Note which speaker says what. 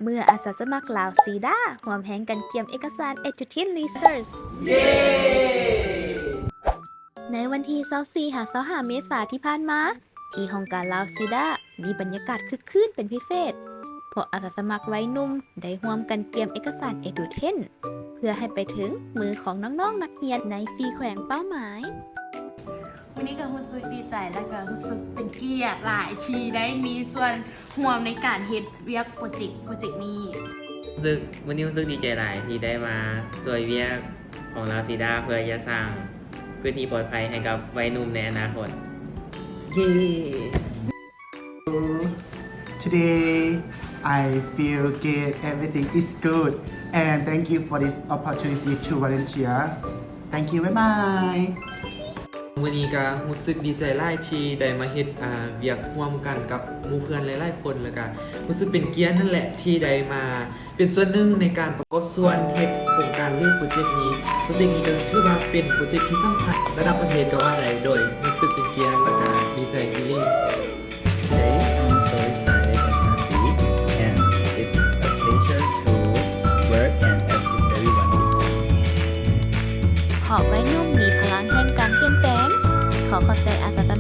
Speaker 1: เมื่ออาสาสมัครลาวซีดาร่วมแห่งกันเกี่ยมเอกสาร Edutin Research ในวันที่24-25 เมษายนที่ผ่านมา ที่ห้องการลาวซีดามีบรรยากาศคึกคืนเป็นพิเศษ เพราะอาสาสมัครวัยหนุ่มได้ร่วมกันเตรียมเอกสาร Edutin เพื่อให้ไปถึงมือของน้องๆนักเรียนในฟรีแขวงเป้าหมาย
Speaker 2: วันนี้ก็รู้สึกดีใจและก็รู้สึกเป็นเกียรติหลายที่ได้มีส่วนร่วมในการเฮ็ดเวียกโปรเจกต์นี้
Speaker 3: วันนี้รู้สึกดีใจหลายที่ได้มาช่วยเวียกของลาวซีดาเพื่อจะสร้างพื้นที่ปลอดภัยให้กับวัยหนุ่มในอนาคต
Speaker 4: Today, I feel good, everything is good, and thank you for this opportunity to volunteer. Thank you, bye bye.
Speaker 5: วันนี้ก็รู้สึกดีใจหลายที่ได้มาเฮ็ดเวียกร่วมกันกับหมู่เพื่อนหลายๆคนแล้วก็รู้สึกเป็นเกียรตินั่นแหละที่ได้มาเป็นส่วนหนึ่งในการประกอบส่วนเฮ็ดโครงการเรื่องโปรเจกต์นี้โปรเจกต์นี้ก็ถือว่าเป็นโปรเจกต์ที่สำคัญระดับประเทศก็ว่าได้โดยรู้สึกเป็นเกียรติและก็ดีใจที่
Speaker 6: Today, I'm so excited and happy, and it's a pleasure to work and assist everyone this time.
Speaker 1: เพราะวัยหนุ่มมีพลังแห่งการเปลี่ยนแปลงขอขอบใจอาสาส